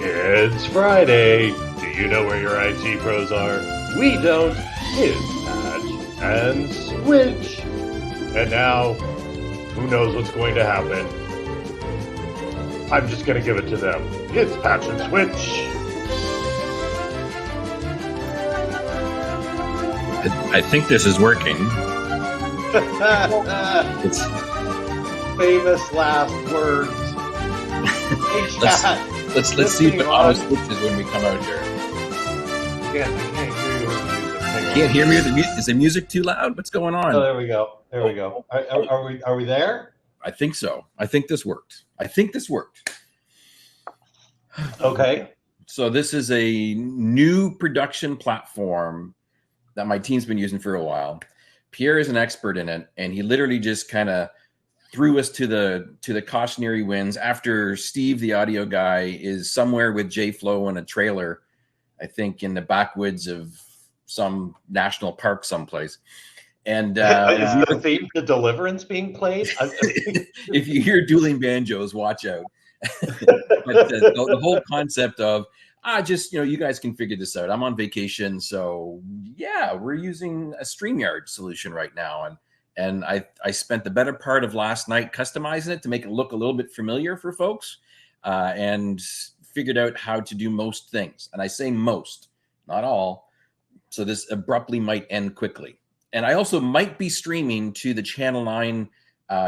It's Friday. Do you know where your IT pros are? We don't. It's Patch and Switch. And now, who knows what's going to happen? I'm just going to give it to them. It's Patch and Switch. I think this is working. It's famous last words. Let's see if it auto switches when we come out here. I Can't hear me. Is the music too loud? What's going on? Oh, there we go. There we go. Are we there? I think so. I think this worked. Okay. So this is a new production platform that my team's been using for a while. Pierre is an expert in it, and he literally just kind of threw us to the cautionary winds after Steve, the audio guy, is somewhere with J-Flow in a trailer, I think in the backwoods of some national park someplace. And is the theme to Deliverance being played? If you hear dueling banjos, watch out. But the whole concept of just, you guys can figure this out. I'm on vacation, so yeah, we're using a StreamYard solution right now, and I spent the better part of last night customizing it to make it look a little bit familiar for folks, and figured out how to do most things. And I say most, not all. So this abruptly might end quickly. And I also might be streaming to the Channel 9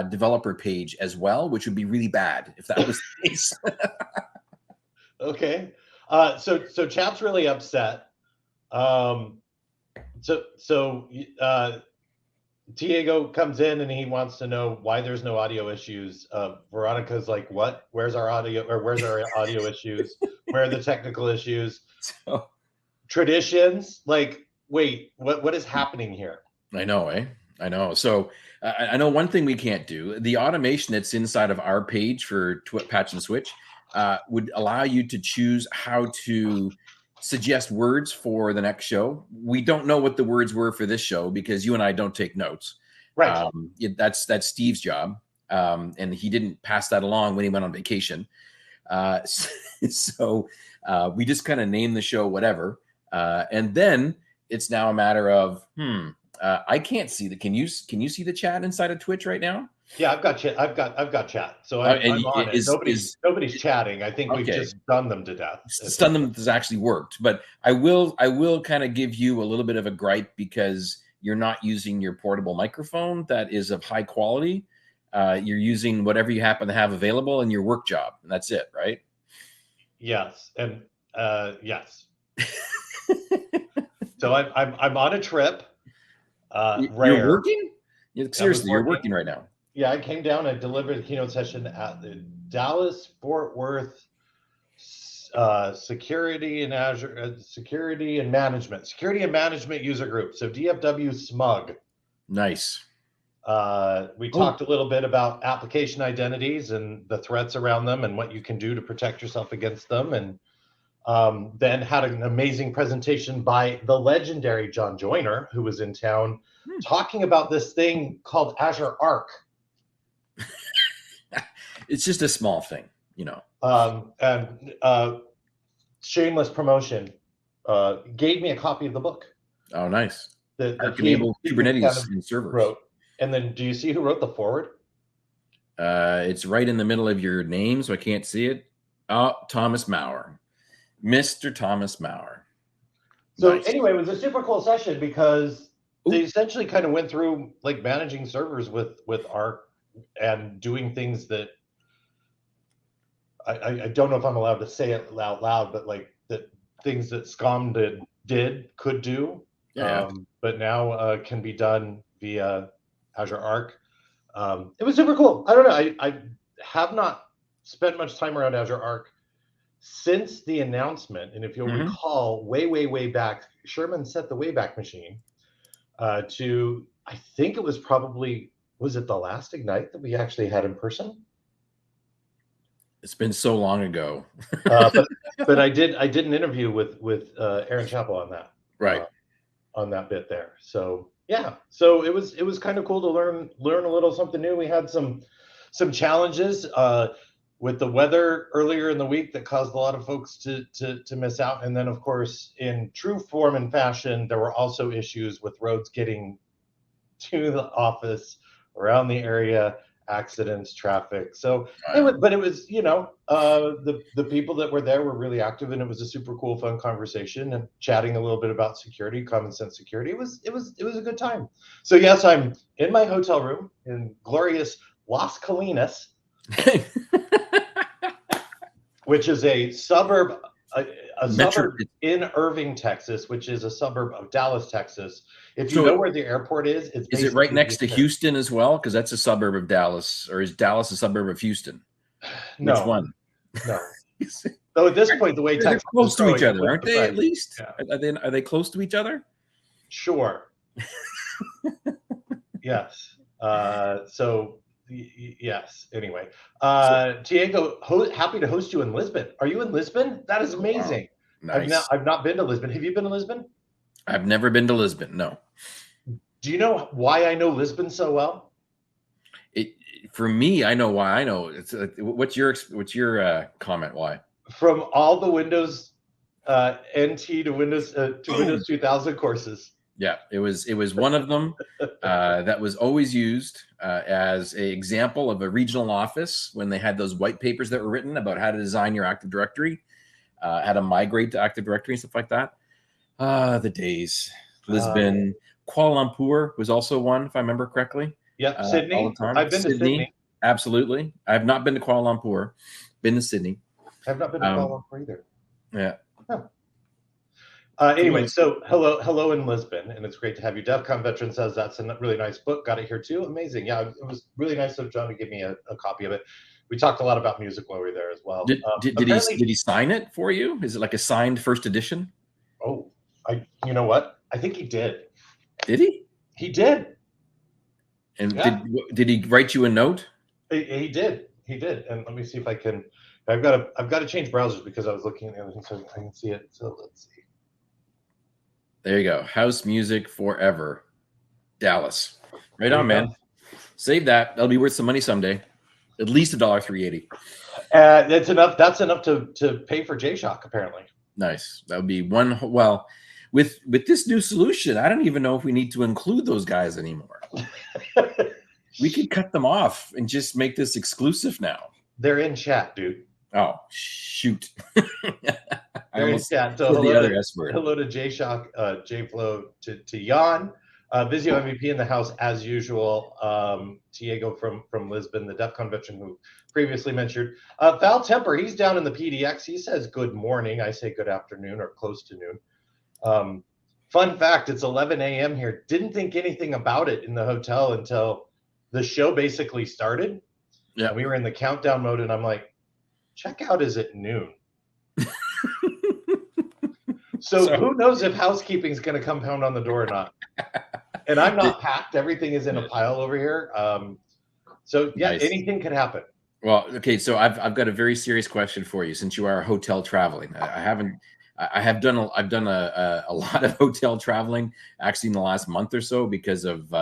developer page as well, which would be really bad if that was the case. Okay. So chat's really upset. Diego comes in and he wants to know why there's no audio issues. Veronica's like, what? Where's our audio issues? Where are the technical issues? So, traditions? Like, wait, what is happening here? I know, eh? I know. So I know one thing we can't do. The automation that's inside of our page for Patch and Switch would allow you to choose how to suggest words for the next show. We don't know what the words were for this show because you and I don't take notes. Right. That's Steve's job. And he didn't pass that along when he went on vacation. So we just kind of named the show whatever. And then it's now a matter of, I can't see the. Can you see the chat inside of Twitch right now? Yeah, I've got chat. I've got chat. So I'm on it. Nobody's chatting. I think we've just stunned them to death. Stunned them has actually worked, but I will kind of give you a little bit of a gripe because you're not using your portable microphone that is of high quality. You're using whatever you happen to have available in your work job, and that's it, right? Yes, and yes. So I'm on a trip. You're working? Seriously, you're working right now. Yeah, I came down and delivered a keynote session at the Dallas-Fort Worth Security and Management User Group. So DFW SMUG. Nice. We talked a little bit about application identities and the threats around them and what you can do to protect yourself against them. And then had an amazing presentation by the legendary John Joyner, who was in town, talking about this thing called Azure Arc. It's just a small thing, And shameless promotion, gave me a copy of the book. Oh, nice. Arc-enabled Kubernetes and servers. Wrote. And then do you see who wrote the forward? It's right in the middle of your name, so I can't see it. Oh, Thomas Maurer. Mr. Thomas Maurer. So anyway, it was a super cool session because they essentially kind of went through like managing servers with Arc and doing things that I don't know if I'm allowed to say it out loud, but like that things that SCOM could do, but now can be done via Azure Arc. It was super cool. I don't know. I have not spent much time around Azure Arc since the announcement, and if you'll recall, way back, Sherman set the Wayback Machine to, I think it was was it the last Ignite that we actually had in person? It's been so long ago. but I did an interview with Aaron Chappell on that, right? On that bit there. So yeah, so it was kind of cool to learn a little something new. We had some challenges. with the weather earlier in the week that caused a lot of folks to miss out. And then, of course, in true form and fashion, there were also issues with roads getting to the office, around the area, accidents, traffic. So, but it was, the people that were there were really active, and it was a super cool, fun conversation and chatting a little bit about security, common sense security. It was a good time. So yes, I'm in my hotel room in glorious Las Colinas, which is a suburb, a suburb in Irving, Texas, which is a suburb of Dallas, Texas. If you know where the airport is it right next to Houston as well? Because that's a suburb of Dallas, or is Dallas a suburb of Houston? No. Which one? No. So at this point, the way they're Texas close to each other, aren't they? Right. At least, yeah. Are they close to each other? Sure. Yes. So. Yes. Anyway, Diego, happy to host you in Lisbon. Are you in Lisbon? That is amazing. Wow. Nice. I've not been to Lisbon. Have you been to Lisbon? I've never been to Lisbon. No. Do you know why I know Lisbon so well? For me, I know why. I know. What's your comment? Why? From all the Windows NT to Windows 2000 courses. Yeah, it was one of them that was always used as an example of a regional office when they had those white papers that were written about how to design your Active Directory, how to migrate to Active Directory and stuff like that. The days. Lisbon, Kuala Lumpur was also one, if I remember correctly. Yeah, Sydney. All the time. I've been to Sydney. Absolutely. I have not been to Kuala Lumpur. Been to Sydney. I've not been to Kuala Lumpur either. Yeah. Huh. Anyway, so hello in Lisbon, and it's great to have you. DEFCON Veteran says that's a really nice book. Got it here too. Amazing. Yeah, it was really nice of John to give me a copy of it. We talked a lot about music while we were there as well. Did he sign it for you? Is it like a signed first edition? Oh, you know what? I think he did. Did he? He did. And yeah. Did he write you a note? He did. He did. And let me see if I can. I've got to change browsers because I was looking at the other thing so I can see it. So let's see. There you go. House music forever. Dallas. Right on, man. Save that. That'll be worth some money someday. At least $3.80. That's enough. That's enough to pay for J-Shock, apparently. Nice. That would be one. Well, with this new solution, I don't even know if we need to include those guys anymore. We could cut them off and just make this exclusive now. They're in chat, dude. Oh, shoot. They're in chat. So hello to J-Shock, J-Flow, to Jan, Vizio MVP in the house as usual. Diego from Lisbon, the DEFCON veteran who previously mentioned. Val Temper, he's down in the PDX. He says good morning. I say good afternoon or close to noon. Fun fact, it's 11 a.m. here. Didn't think anything about it in the hotel until the show basically started. Yeah, and we were in the countdown mode, and I'm like, checkout is at noon. So who knows if housekeeping is going to come pound on the door or not? And I'm not packed. Everything is in a pile over here. So yeah, nice. Anything could happen. Well, okay. So I've got a very serious question for you. Since you are hotel traveling, I've done a lot of hotel traveling actually in the last month or so because of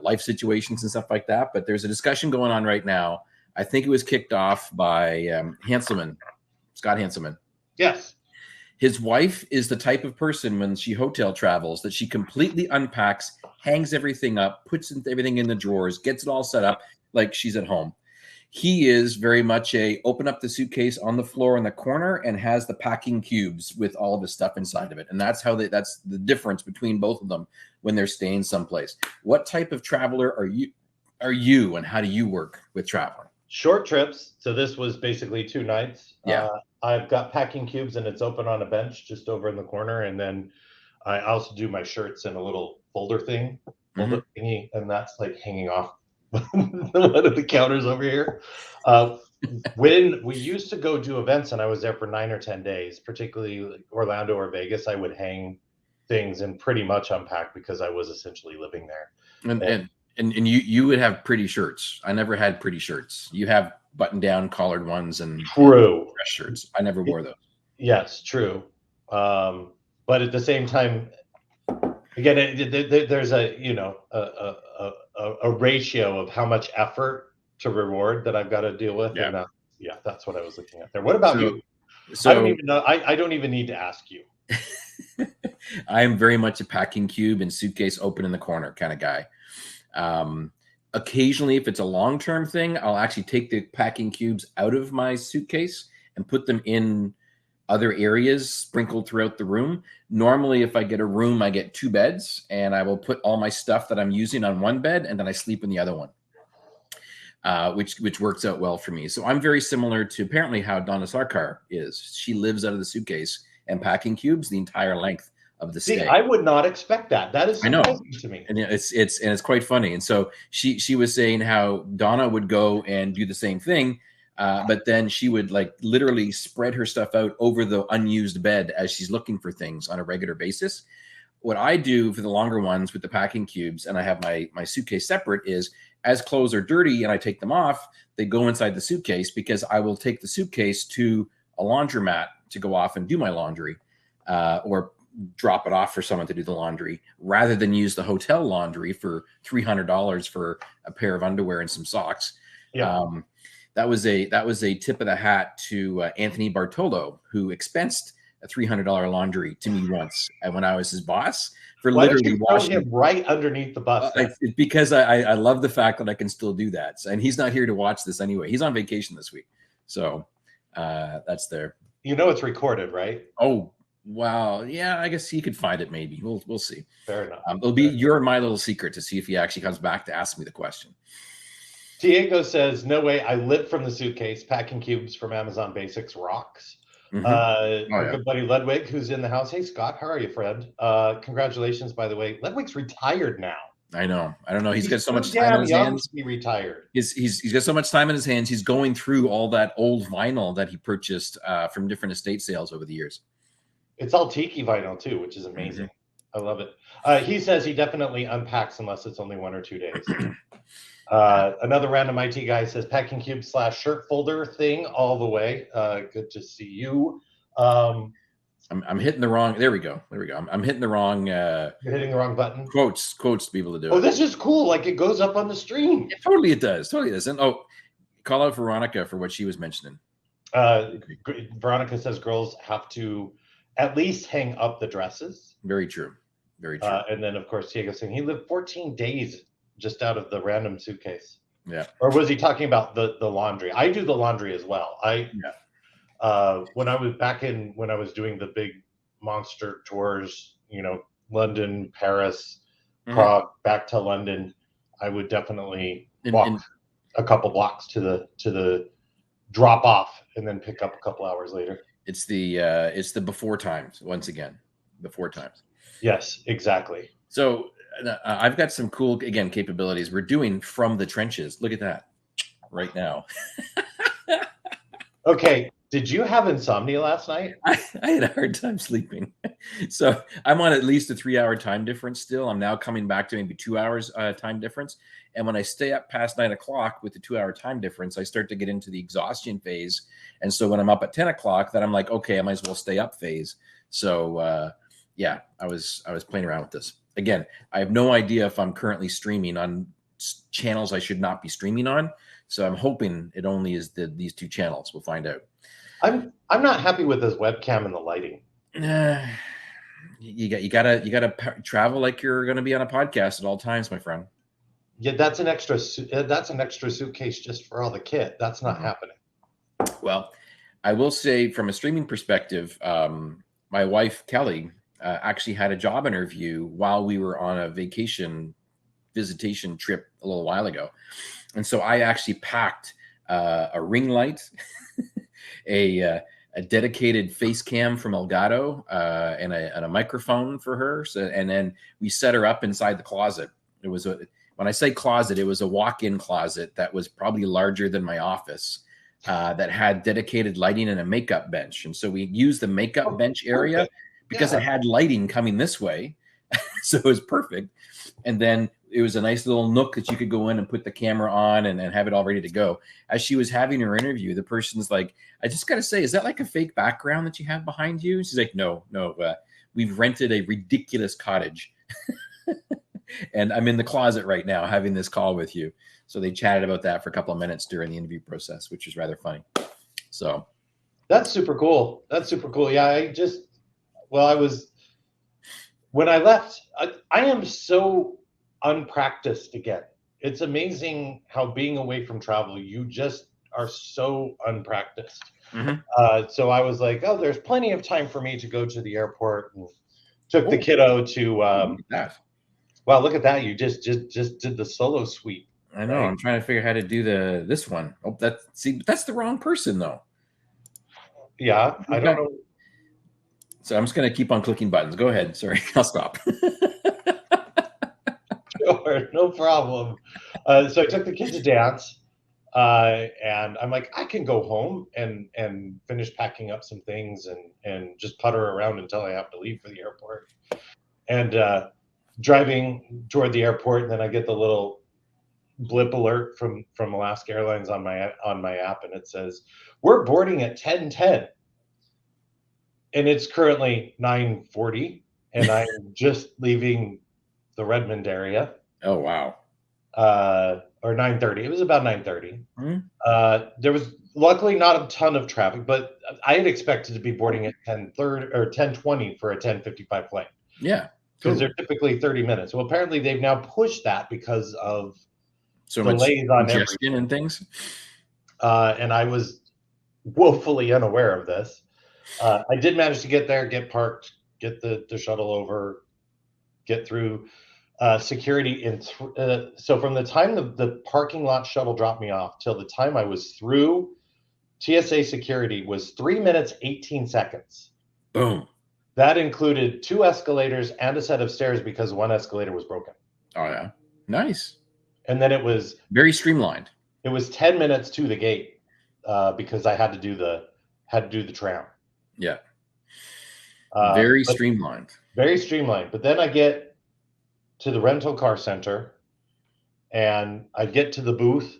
life situations and stuff like that. But there's a discussion going on right now. I think it was kicked off by Scott Hanselman. Yes. His wife is the type of person when she hotel travels that she completely unpacks, hangs everything up, puts everything in the drawers, gets it all set up like she's at home. He is very much open up the suitcase on the floor in the corner and has the packing cubes with all of the stuff inside of it. And that's that's the difference between both of them when they're staying someplace. What type of traveler are you and how do you work with traveling? Short trips. So this was basically 2 nights. Yeah. I've got packing cubes and it's open on a bench just over in the corner. And then I also do my shirts in a little folder thingy, and that's like hanging off one of the counters over here. When we used to go do events and I was there for 9 or 10 days, particularly like Orlando or Vegas, I would hang things and pretty much unpack because I was essentially living there. And you would have pretty shirts. I never had pretty shirts. You have button-down collared ones and true dress shirts. I never wore those. Yes, true. But at the same time, again, there's a ratio of how much effort to reward that I've got to deal with. Yeah. And Yeah, that's what I was looking at there. What about you? So I don't even know. I don't even need to ask you. I am very much a packing cube and suitcase open in the corner kind of guy. Occasionally, if it's a long-term thing, I'll actually take the packing cubes out of my suitcase and put them in other areas sprinkled throughout the room. Normally, if I get a room, I get 2 beds, and I will put all my stuff that I'm using on one bed, and then I sleep in the other one, which works out well for me. So I'm very similar to apparently how Donna Sarkar is. She lives out of the suitcase and packing cubes the entire length of the stay. See, I would not expect that. That is surprising to me. And it's quite funny. And so she was saying how Donna would go and do the same thing, but then she would like literally spread her stuff out over the unused bed as she's looking for things on a regular basis. What I do for the longer ones with the packing cubes, and I have my suitcase separate, is as clothes are dirty and I take them off, they go inside the suitcase, because I will take the suitcase to a laundromat to go off and do my laundry, or drop it off for someone to do the laundry, rather than use the hotel laundry for $300 for a pair of underwear and some socks. Yeah. That was a tip of the hat to Anthony Bartolo, who expensed a $300 laundry to me once when I was his boss for Why literally don't you washing him right underneath the bus. Because I love the fact that I can still do that. And he's not here to watch this anyway. He's on vacation this week. So that's there. You know it's recorded, right? Oh, wow. Yeah, I guess he could find it maybe. We'll see. Fair enough. It'll be your and my little secret to see if he actually comes back to ask me the question. Diego says, no way, I live from the suitcase. Packing cubes from Amazon Basics rocks. Mm-hmm. Our good buddy Ludwig, who's in the house. Hey, Scott, how are you, friend? Congratulations, by the way. Ludwig's retired now. I know. I don't know. He's got so much time in his hands. He retired. He's got so much time in his hands. He's going through all that old vinyl that he purchased from different estate sales over the years. It's all tiki vinyl too, which is amazing. Mm-hmm. I love it. He says he definitely unpacks unless it's only 1 or 2 days. Another random IT guy says packing cube / shirt folder thing all the way. Good to see you. I'm hitting the wrong. There we go. I'm hitting the wrong. You're hitting the wrong button. Quotes to be able to do it. Oh, this is cool. Like it goes up on the stream. Yeah, totally, it does. And call out Veronica for what she was mentioning. Veronica says girls have to at least hang up the dresses. Very true. And then of course Diego saying he lived 14 days just out of the random suitcase. Yeah. Or was he talking about the laundry? I do the laundry as well. When I was doing the big monster tours, London, Paris, Prague, back to London, I would definitely walk a couple blocks to the drop off and then pick up a couple hours later. It's the before times once again. Before times. Yes, exactly. So I've got some cool capabilities. We're doing from the trenches. Look at that right now. Okay. Did you have insomnia last night? I had a hard time sleeping. So I'm on at least a 3-hour time difference still. I'm now coming back to maybe 2 hours time difference. And when I stay up past 9 o'clock with the 2-hour time difference, I start to get into the exhaustion phase. And so when I'm up at 10 o'clock, then I'm like, okay, I might as well stay up phase. So I was playing around with this. Again, I have no idea if I'm currently streaming on channels I should not be streaming on. So I'm hoping it only is these 2 channels. We'll find out. I'm not happy with this webcam and the lighting. You gotta travel like you're going to be on a podcast at all times, my friend. Yeah, that's an extra suitcase just for all the kit. That's not happening. Well, I will say from a streaming perspective, my wife Kelly actually had a job interview while we were on a visitation trip a little while ago, and so I actually packed a ring light. a dedicated face cam from Elgato and a microphone for her. So, and then we set her up inside the closet. It was when I say closet, it was a walk-in closet that was probably larger than my office that had dedicated lighting and a makeup bench. And so we used the makeup bench area because it had lighting coming this way. So it was perfect. And then it was a nice little nook that you could go in and put the camera on and have it all ready to go. As she was having her interview, the person's like, I just got to say, is that like a fake background that you have behind you? She's like, no, we've rented a ridiculous cottage. And I'm in the closet right now having this call with you. So they chatted about that for a couple of minutes during the interview process, which is rather funny. So that's super cool. Yeah, when I left, I am so unpracticed again. It's amazing how being away from travel, you just are so unpracticed. So I was like, oh, there's plenty of time for me to go to the airport, and took the kiddo to. Look at that. Wow, look at that! You just did the solo sweep. I know. Right? I'm trying to figure out how to do this one. Oh, that's the wrong person though. Yeah, I don't know. So I'm just going to keep on clicking buttons. Go ahead. Sorry, I'll stop. Sure, no problem. So I took the kids to dance, and I'm like, I can go home and finish packing up some things and just putter around until I have to leave for the airport. And driving toward the airport, and then I get the little blip alert from Alaska Airlines on my app, and it says we're boarding at 10:10, and it's currently 9:40, and I'm just leaving the Redmond area. Oh wow. Or 9:30. It was about 9:30. Mm-hmm. There was luckily not a ton of traffic, but I had expected to be boarding at 10:30 or 10:20 for a 10:55 flight. Yeah, because they're typically 30 minutes. Well, apparently they've now pushed that because of so delays much on congestion and things. And I was woefully unaware of this. I did manage to get there, get parked, get the shuttle over, get through security. So from the time the parking lot shuttle dropped me off till the time I was through TSA security was 3 minutes, 18 seconds. Boom. That included 2 escalators and a set of stairs because one escalator was broken. Oh yeah, nice. And then it was very streamlined. It was 10 minutes to the gate because I had to do the tram. Yeah. Very streamlined. Very streamlined. But then I get to the rental car center and I get to the booth.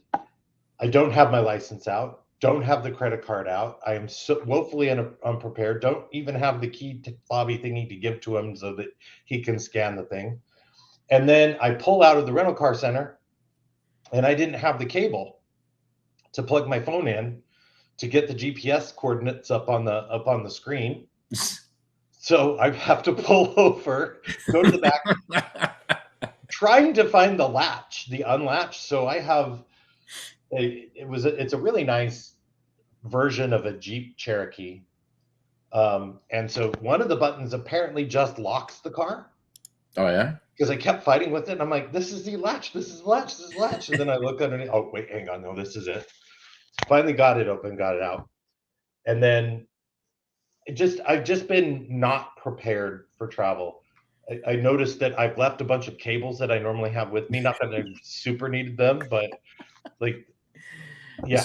I don't have my license out. Don't have the credit card out. I am so woefully unprepared. Don't even have the key lobby thingy to give to him so that he can scan the thing. And then I pull out of the rental car center, and I didn't have the cable to plug my phone in to get the GPS coordinates up on the screen. So I have to pull over, go to the back, trying to find the unlatch. So I have it's a really nice version of a Jeep Cherokee. And so one of the buttons apparently just locks the car. Oh yeah? Because I kept fighting with it, and I'm like, this is the latch, this is the latch, this is the latch. And then I look underneath, oh wait, hang on, no, this is it. Finally got it open, got it out. And then I've just been not prepared for travel. I noticed that I've left a bunch of cables that I normally have with me. Not that I super needed them, but like, yeah,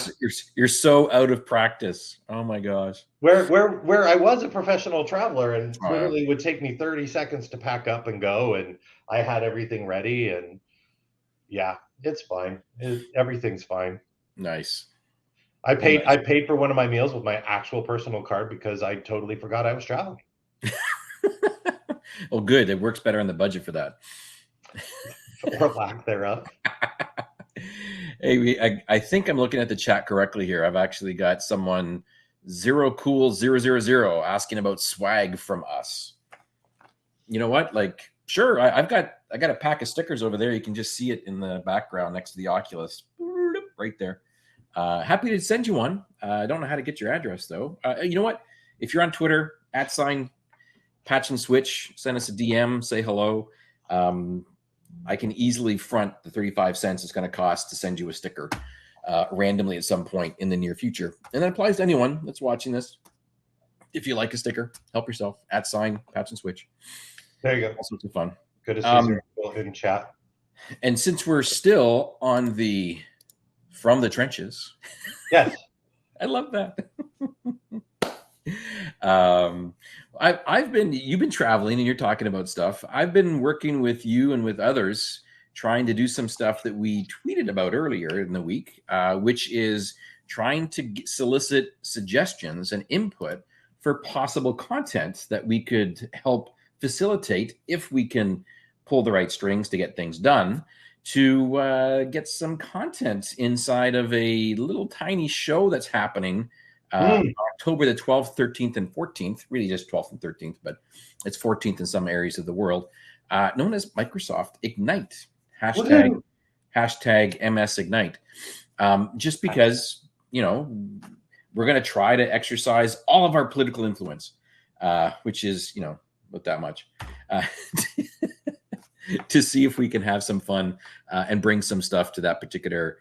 you're so out of practice. Oh my gosh. Where I was a professional traveler, and literally would take me 30 seconds to pack up and go, and I had everything ready, and yeah, it's fine. Everything's fine. Nice. I paid for one of my meals with my actual personal card because I totally forgot I was traveling. Oh, good. It works better on the budget for that. Or lack thereof. Hey, I think I'm looking at the chat correctly here. I've actually got someone 0cool000 asking about swag from us. You know what? Like, sure, I got a pack of stickers over there. You can just see it in the background next to the Oculus, right there. Happy to send you one. I don't know how to get your address though. You know what? If you're on Twitter, @Patch and Switch, send us a DM, say hello. I can easily front the 35 cents it's going to cost to send you a sticker randomly at some point in the near future. And that applies to anyone that's watching this. If you like a sticker, help yourself. @Patch and Switch. There you go. All sorts of fun. Good to see you in chat. And since we're still on the From the Trenches. Yes. I love that. You've been traveling and you're talking about stuff. I've been working with you and with others trying to do some stuff that we tweeted about earlier in the week, which is trying to solicit suggestions and input for possible content that we could help facilitate if we can pull the right strings to get things done, to get some content inside of a little tiny show that's happening October the 12th, 13th, and 14th, really just 12th and 13th, but it's 14th in some areas of the world, known as Microsoft Ignite, hashtag MS Ignite. Just because, we're going to try to exercise all of our political influence, which is, not that much, to see if we can have some fun and bring some stuff to that particular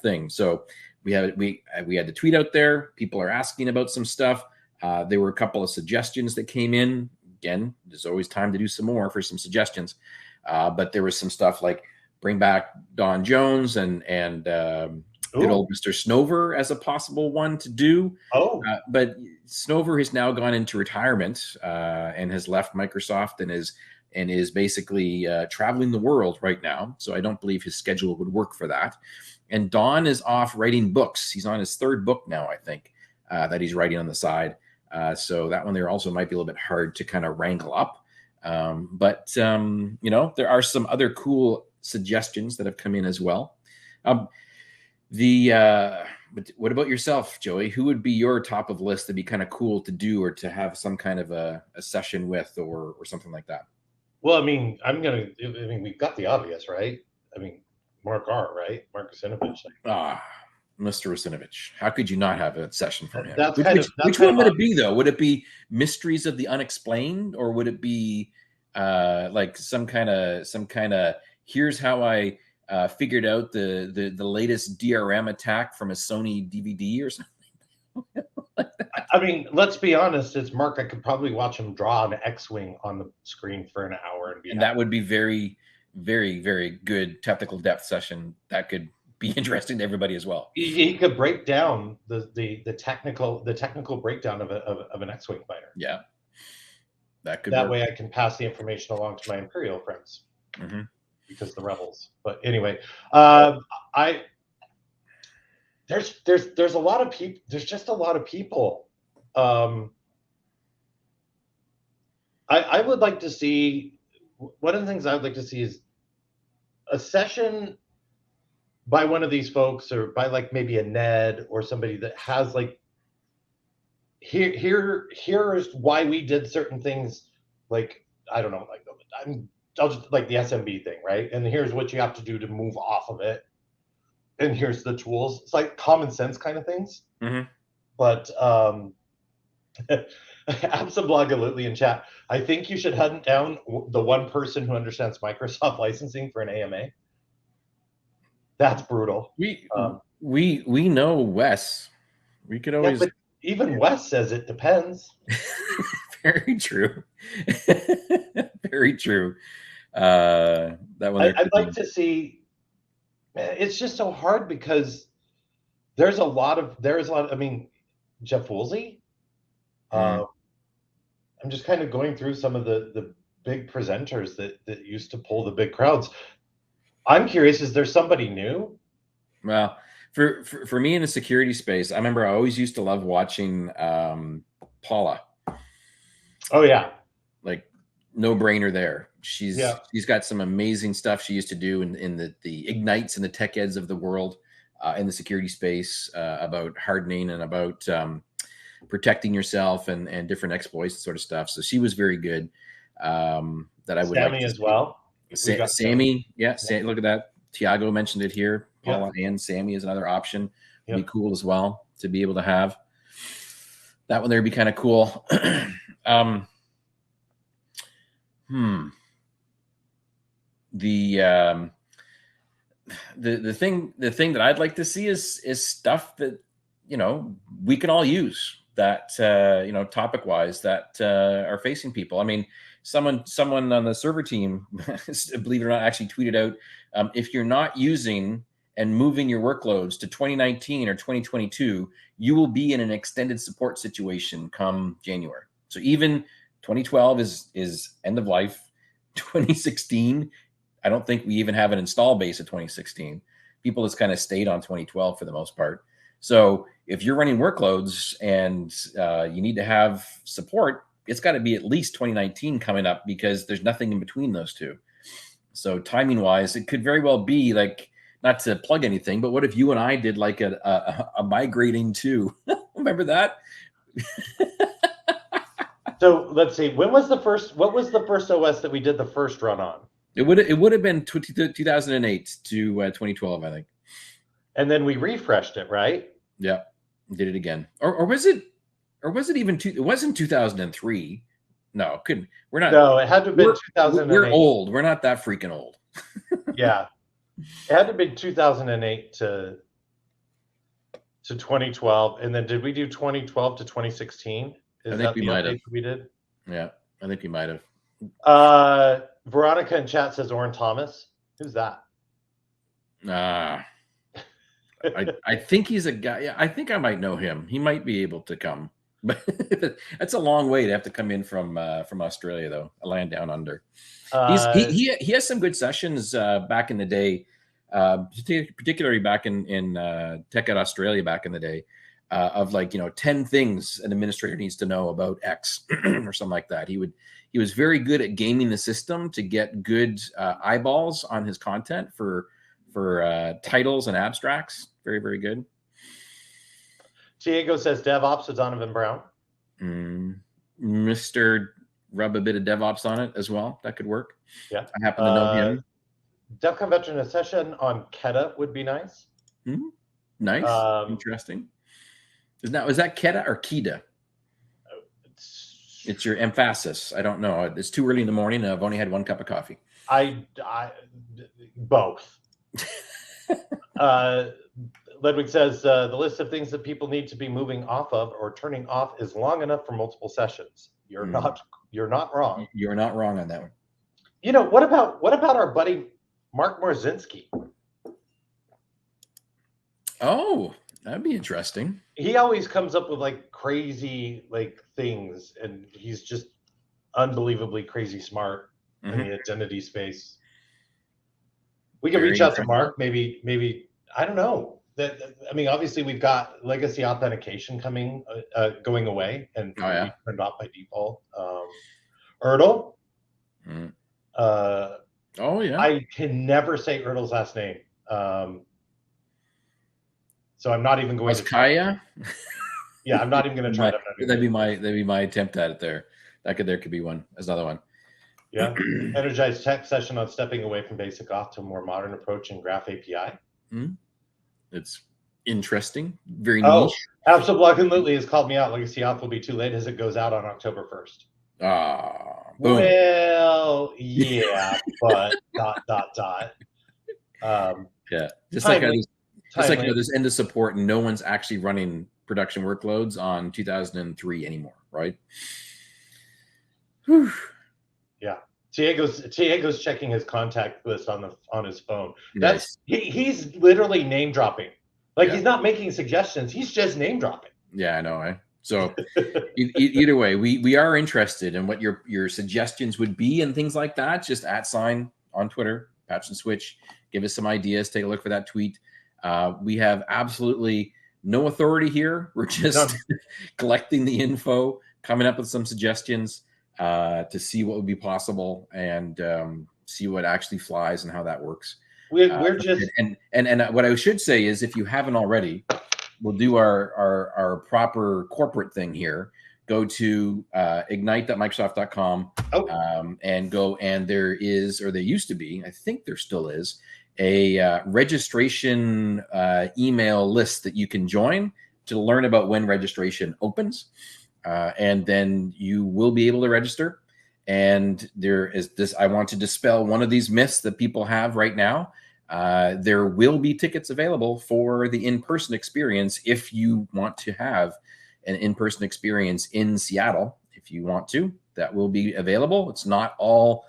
thing. So we had the tweet out there. People are asking about some stuff. There were a couple of suggestions that came in. Again, there's always time to do some more for some suggestions. But there was some stuff like bring back Don Jones and good old Mr. Snover as a possible one to do. But Snover has now gone into retirement and has left Microsoft and is basically traveling the world right now. So I don't believe his schedule would work for that. And Don is off writing books. He's on his third book now, I think, that he's writing on the side. So that one there also might be a little bit hard to kind of wrangle up. But there are some other cool suggestions that have come in as well. But what about yourself, Joey? Who would be your top of list that'd be kind of cool to do or to have some kind of a session with or something like that? Well, we've got the obvious, right? Mark R, right? Mark Russinovich. Mr. Russinovich. How could you not have a session from him? Which one would it be, though? Would it be Mysteries of the Unexplained, or would it be like some kind of here's how I figured out the latest DRM attack from a Sony DVD or something? Let's be honest. It's Mark. I could probably watch him draw an X-wing on the screen for an hour, and that would be very, very, very good technical depth session. That could be interesting to everybody as well. He could break down the technical breakdown of an X-wing fighter. Yeah, that work. Way I can pass the information along to my Imperial friends, because the rebels. But anyway, there's a lot of people. There's just a lot of people. I would like to see. One of the things I would like to see is a session by one of these folks, or by like maybe a Ned or somebody that has like, here is why we did certain things. Like, I don't know, I'll just like the SMB thing, right? And here's what you have to do to move off of it. And here's the tools. It's like common sense kind of things. But absolutely in chat, I think you should hunt down the one person who understands Microsoft licensing for an AMA. That's brutal. We know Wes. We could always. But even Wes says it depends. Very true. Very true. That one. I'd like to see. It's just so hard because there's a lot of. Jeff Woolsey. I'm just kind of going through some of the big presenters that used to pull the big crowds. I'm curious, is there somebody new? Well, for me in the security space, I remember I always used to love watching Paula. Oh yeah. Like no brainer there. She's got some amazing stuff she used to do in the ignites and the tech eds of the world in the security space about hardening and about protecting yourself and different exploits and sort of stuff. So she was very good. That I would Sammy like as well. Sammy, look at that. Tiago mentioned it here. Paula and Sammy is another option. Be cool as well to be able to have. That one there would be kind of cool. The thing that I'd like to see is stuff that we can all use that topic wise that are facing people. I mean, someone on the server team, believe it or not, actually tweeted out, if you're not using and moving your workloads to 2019 or 2022, you will be in an extended support situation come January. So even 2012 is end of life. 2016, I don't think we even have an install base of 2016. People just kind of stayed on 2012 for the most part. So if you're running workloads and you need to have support, it's got to be at least 2019 coming up because there's nothing in between those two. So timing wise, it could very well be like, not to plug anything, but what if you and I did like a migrating to remember that. So let's see. What was the first OS that we did the first run on? It would have been 2008 to 2012, I think. And then we refreshed it, right? Yeah, did it again. Or was it even it wasn't 2003. No, it couldn't. We're not. No, it had to have been 2008. We're old. We're not that freaking old. Yeah. It had to be 2008 to 2012. And then did we do 2012 to 2016? I think we might have. We did? Yeah, I think we might have. Veronica in chat says Oren Thomas. Who's that? I think he's a guy. Yeah, I think I might know him. He might be able to come. But that's a long way to have to come in from Australia, though. A land down under. He has some good sessions back in the day, particularly back in Tech at Australia back in the day, of 10 things an administrator needs to know about X or something like that. He was very good at gaming the system to get good eyeballs on his content for titles and abstracts. Very, very good. Diego says DevOps with Donovan Brown. Mr. Rub a bit of DevOps on it as well. That could work. Yeah. I happen to know him. DevCon Veteran session on Keta would be nice. Nice. Interesting. Is that Keta or Keda? It's your emphasis. I don't know. It's too early in the morning, and I've only had one cup of coffee. Both. Ludwig says the list of things that people need to be moving off of or turning off is long enough for multiple sessions. You're not wrong. You're not wrong on that one. What about our buddy Mark Morzinski? Oh, that'd be interesting. He always comes up with crazy things, and he's just unbelievably crazy smart in the identity space. We can reach out to Mark. Maybe I don't know. Obviously we've got legacy authentication going away and turned off by default. Ertl. Oh yeah. I can never say Ertl's last name. So I'm not even going to Kaya? Yeah, I'm not even going to try. That'd be my attempt at it there. There could be one. There's another one. Yeah. Energized tech session on stepping away from basic auth to a more modern approach in Graph API. It's interesting. Very niche. Absolutely has called me out. Legacy auth will be too late as it goes out on October 1st. Boom. Well, yeah, but ... Yeah, just like there's end of support, and no one's actually running production workloads on 2003 anymore, right? Whew. Yeah, Diego's checking his contact list on his phone. Nice. He's literally name dropping. He's not making suggestions. He's just name dropping. Yeah, I know. So either way, we are interested in what your suggestions would be and things like that. Just @ on Twitter, Patch and Switch. Give us some ideas. Take a look for that tweet. We have absolutely no authority here. We're just collecting the info, coming up with some suggestions to see what would be possible and see what actually flies and how that works. We're just and what I should say is, if you haven't already, we'll do our proper corporate thing here. Go to ignite.microsoft.com and there is, or there used to be, I think there still is, a registration email list that you can join to learn about when registration opens. And then you will be able to register. And there is this, I want to dispel one of these myths that people have right now. There will be tickets available for the in-person experience if you want to have an in-person experience in Seattle. If you want to, that will be available. It's not all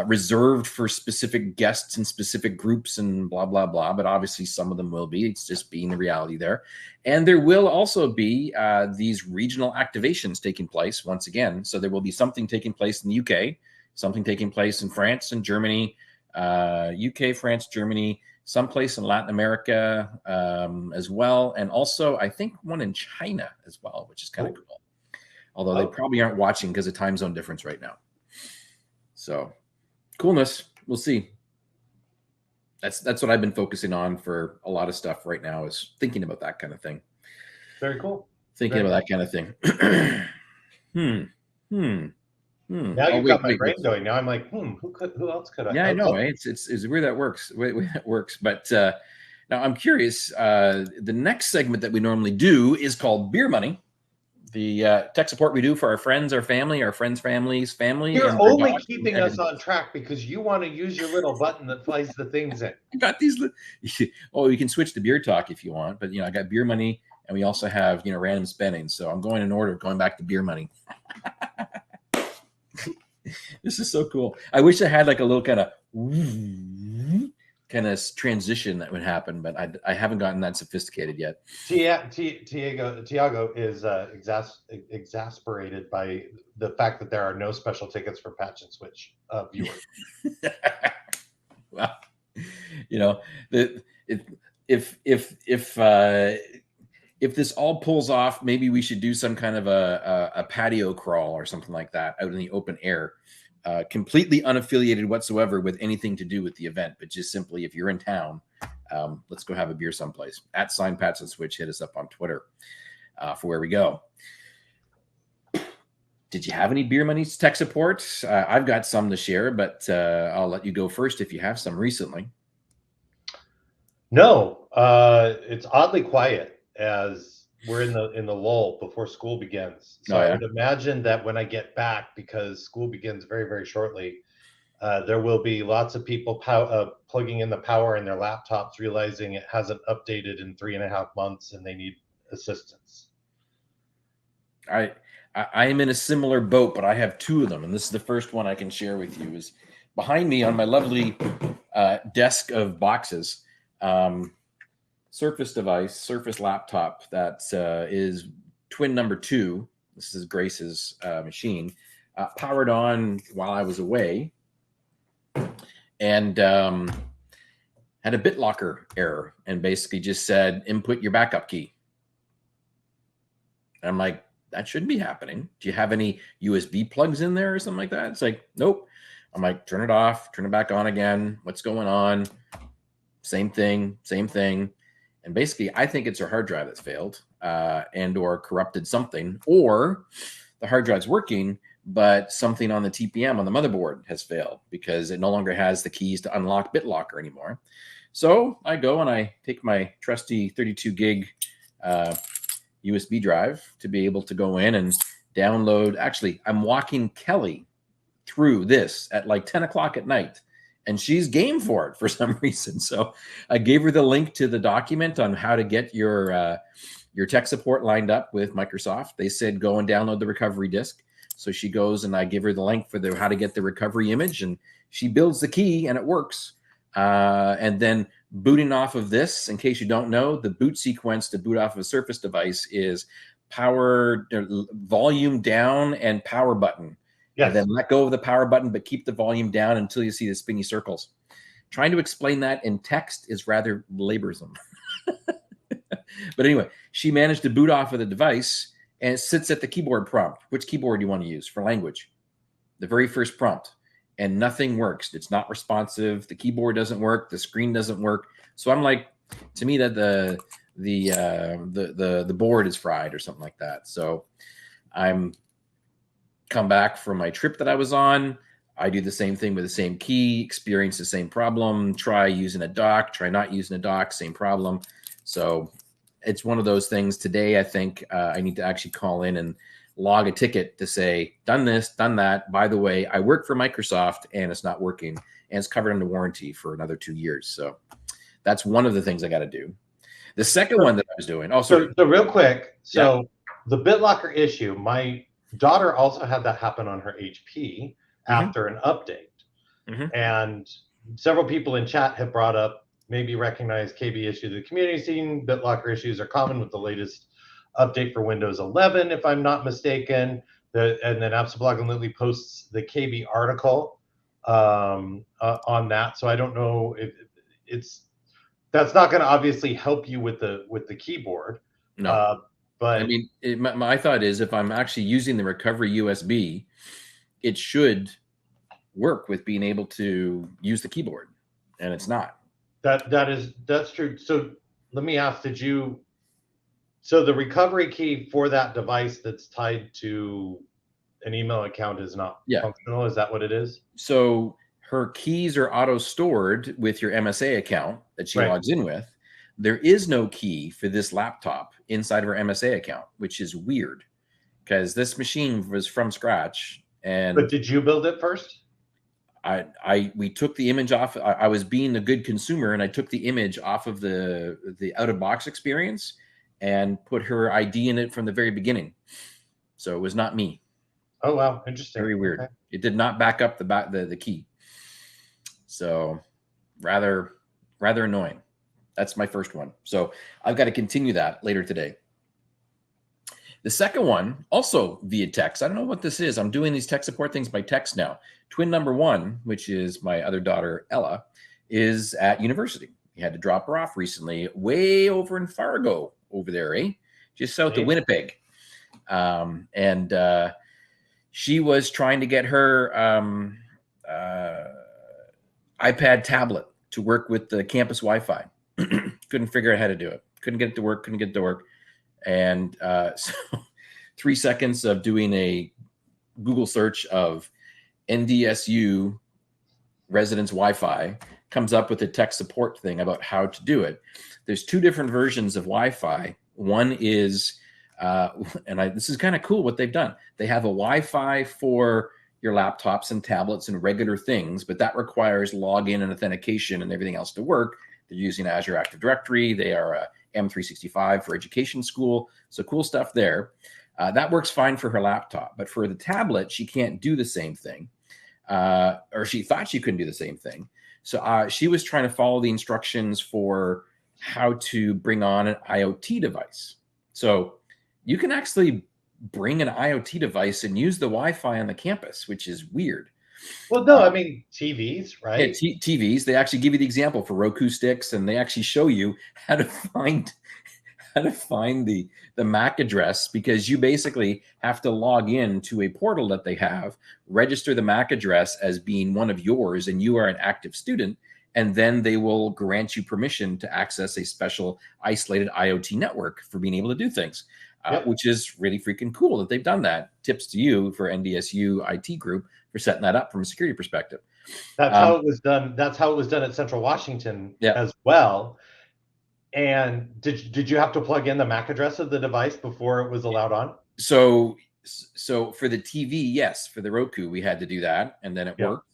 reserved for specific guests and specific groups and blah, blah, blah. But obviously some of them will be. It's just being the reality there. And there will also be these regional activations taking place once again. So there will be something taking place in the UK, something taking place in France and Germany, UK, France, Germany, someplace in Latin America as well. And also, I think one in China as well, which is kind of cool. Although they probably aren't watching because of time zone difference right now. So coolness. We'll see. That's what I've been focusing on for a lot of stuff right now, is thinking about that kind of thing. Very cool. Thinking about that kind of thing. Now Oh, you've got my brain going. Now I'm like, who else could I? Yeah, I know. Right? It's weird that works. Way that works. But now I'm curious. The next segment that we normally do is called Beer Money. The tech support we do for our friends, our family, our friends' families, family. You're and only keeping us on track because you want to use your little button that flies the things in. I got these. Oh, you can switch to beer talk if you want, but I got beer money, and we also have random spending. So I'm going in order, going back to beer money. This is so cool. I wish I had like a little kind of transition that would happen, but I haven't gotten that sophisticated yet. Tiago is exasperated by the fact that there are no special tickets for Patch and Switch viewers. Well, if this all pulls off, maybe we should do some kind of a patio crawl or something like that out in the open air, completely unaffiliated whatsoever with anything to do with the event, but just simply if you're in town, let's go have a beer someplace. @Patch and Switch, hit us up on Twitter for where we go. Did you have any beer money tech support? I've got some to share, but I'll let you go first if you have some recently. No, it's oddly quiet as we're in the lull before school begins. So I would imagine that when I get back, because school begins very, very shortly, there will be lots of people plugging in the power in their laptops, realizing it hasn't updated in 3.5 months and they need assistance. I am in a similar boat, but I have two of them, and this is the first one I can share with you. Is behind me on my lovely desk of boxes. Surface device, Surface laptop that is twin number 2. This is Grace's machine, powered on while I was away, and had a BitLocker error, and basically just said input your backup key. And I'm like, that shouldn't be happening. Do you have any USB plugs in there or something like that? It's like, nope. I'm like, turn it off, turn it back on again. What's going on? Same thing. And basically, I think it's her hard drive that's failed and or corrupted something, or the hard drive's working, but something on the TPM on the motherboard has failed because it no longer has the keys to unlock BitLocker anymore. So I go and I take my trusty 32 gig USB drive to be able to go in and download. Actually, I'm walking Kelly through this at like 10 o'clock at night, and she's game for it for some reason. So I gave her the link to the document on how to get your tech support lined up with Microsoft. They said go and download the recovery disk. So she goes, and I give her the link for how to get the recovery image, and she builds the key, and it works. And then booting off of this, in case you don't know, the boot sequence to boot off of a Surface device is power, volume down, and power button. Yes. And then let go of the power button, but keep the volume down until you see the spinny circles. Trying to explain that in text is rather laborsome. But anyway, she managed to boot off of the device, and it sits at the keyboard prompt. Which keyboard do you want to use for language? The very first prompt. And nothing works. It's not responsive. The keyboard doesn't work. The screen doesn't work. So I'm like, to me, that the board is fried or something like that. So I'm come back from my trip that I was on. I do the same thing with the same key, experience the same problem, try using a dock, try not using a dock, same problem. So it's one of those things. Today, I think I need to actually call in and log a ticket to say, done this, done that. By the way, I work for Microsoft and it's not working, and it's covered under warranty for another 2 years. So that's one of the things I got to do. The second one that I was doing. Oh, sorry. So real quick. So the BitLocker issue, my daughter also had that happen on her HP after an update. And several people in chat have brought up, maybe recognize KB issue. The community scene, BitLocker issues are common with the latest update for Windows 11, if I'm not mistaken. And then Apps and Lily posts the KB article on that. So I don't know if that's not going to obviously help you with the keyboard. No. But I mean, my thought is, if I'm actually using the recovery USB, it should work with being able to use the keyboard, and it's not. That's true. So let me ask, did you So the recovery key for that device that's tied to an email account is not functional. Is that what it is? So her keys are auto stored with your MSA account that she logs in with. There is no key for this laptop inside of her MSA account, which is weird because this machine was from scratch. But did you build it first? We took the image off. I was being a good consumer, and I took the image off of the out of box experience and put her ID in it from the very beginning. So it was not me. Oh wow, interesting. Very weird. Okay. It did not back up the key. So rather annoying. That's my first one. So I've got to continue that later today. The second one, also via text. I don't know what this is. I'm doing these tech support things by text now. Twin number one, which is my other daughter, Ella, is at university. We had to drop her off recently, way over in Fargo over there, just south of Winnipeg. She was trying to get her iPad tablet to work with the campus Wi-Fi. Couldn't figure out how to do it. Couldn't get it to work. And so 3 seconds of doing a Google search of NDSU residence Wi-Fi comes up with a tech support thing about how to do it. There's two different versions of Wi-Fi. One is, this is kind of cool what they've done. They have a Wi-Fi for your laptops and tablets and regular things, but that requires login and authentication and everything else to work. They're using Azure Active Directory. They are a M365 for education school. So cool stuff there. That works fine for her laptop, but for the tablet, she can't do the same thing. Or she thought she couldn't do the same thing. So she was trying to follow the instructions for how to bring on an IoT device. So you can actually bring an IoT device and use the Wi-Fi on the campus, which is weird. Well, no, I mean, TVs, right? Yeah, TVs. They actually give you the example for Roku sticks, and they actually show you how to find the MAC address, because you basically have to log in to a portal that they have, register the MAC address as being one of yours, and you are an active student, and then they will grant you permission to access a special isolated IoT network for being able to do things, which is really freaking cool that they've done that. Tips to you for NDSU IT group for setting that up from a security perspective. That's how it was done. That's how it was done at Central Washington as well. And did you have to plug in the MAC address of the device before it was allowed on? So for the TV, yes. For the Roku, we had to do that, and then it worked.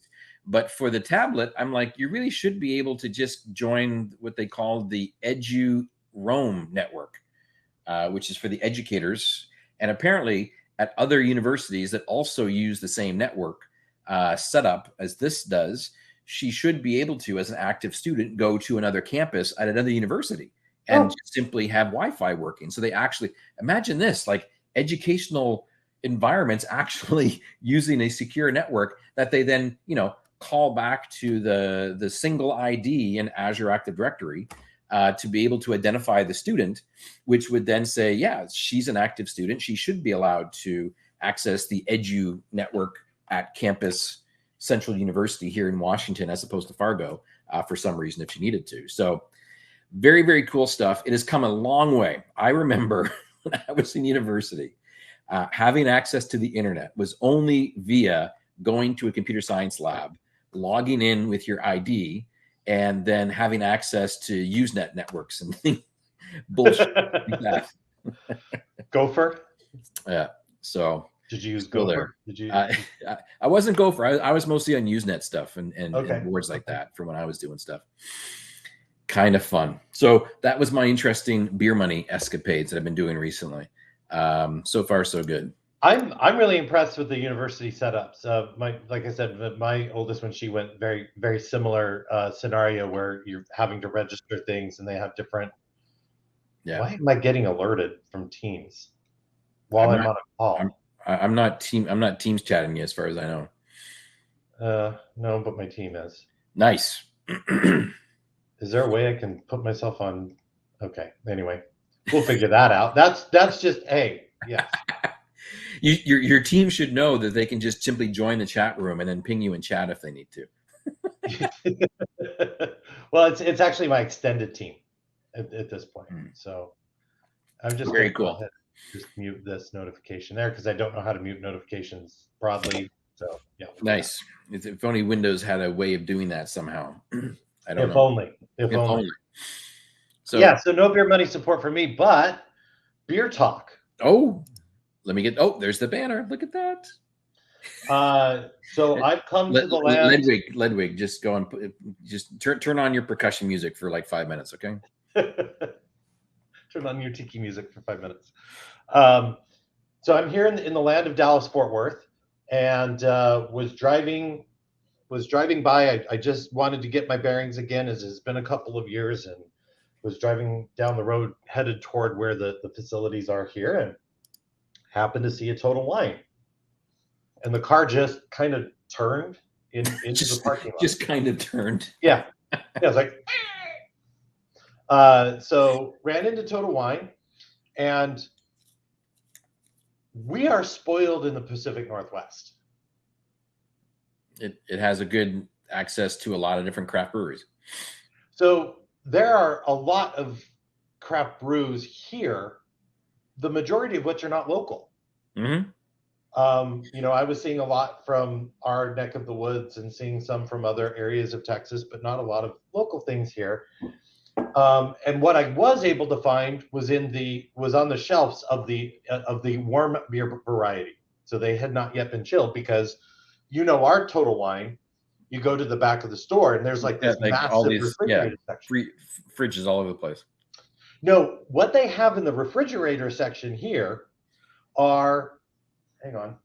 But for the tablet, I'm like, you really should be able to just join what they call the Edu Roam network, which is for the educators. And apparently at other universities that also use the same network setup as this does, she should be able to, as an active student, go to another campus at another university and just simply have Wi-Fi working. So they actually, imagine this, like educational environments actually using a secure network that they then, call back to the single ID in Azure Active Directory to be able to identify the student, which would then say, yeah, she's an active student. She should be allowed to access the Edu network at campus Central University here in Washington, as opposed to Fargo, for some reason, if she needed to. So very, very cool stuff. It has come a long way. I remember when I was in university, having access to the internet was only via going to a computer science lab, logging in with your ID, and then having access to Usenet networks and bullshit like that. Gopher? Yeah. So did you use Gopher? Did you? I wasn't Gopher. I was mostly on Usenet stuff and boards like that for when I was doing stuff. Kind of fun. So that was my interesting beer money escapades that I've been doing recently. So far, so good. I'm really impressed with the university setups. Like I said, my oldest one, she went very, very similar scenario where you're having to register things and they have different. Yeah. Why am I getting alerted from Teams while I'm on a call? I'm not Teams chatting you as far as I know. No, but my team is. Nice. Is there a way I can put myself on? Okay. Anyway, we'll figure that out. That's just yes. Your team should know that they can just simply join the chat room and then ping you in chat if they need to. Well, it's actually my extended team at this point. So I'm just very going to cool. go ahead and just mute this notification there because I don't know how to mute notifications broadly. So yeah. Nice. If only Windows had a way of doing that somehow. I don't If know. only. If only. So yeah, so no beer money support for me, but beer talk. Oh, let me get. Oh, there's the banner. Look at that. So I've come to the land. Ledwig, just go and just turn on your percussion music for like 5 minutes, okay? Turn on your tiki music for 5 minutes. So I'm here in the land of Dallas Fort Worth, and was driving by. I just wanted to get my bearings again, as it's been a couple of years, and was driving down the road headed toward where the facilities are here, and happened to see a Total Wine, and the car just kind of turned into the parking lot. Just kind of turned. Yeah, I was like, so ran into Total Wine, and we are spoiled in the Pacific Northwest. It has a good access to a lot of different craft breweries. So there are a lot of craft brews here, the majority of which are not local. Mm-hmm. I was seeing a lot from our neck of the woods and seeing some from other areas of Texas, but not a lot of local things here. And what I was able to find was on the shelves of the warm beer variety. So they had not yet been chilled, because our Total Wine, you go to the back of the store and there's like this massive refrigerator section. Fridges all over the place. No, what they have in the refrigerator section here are, hang on.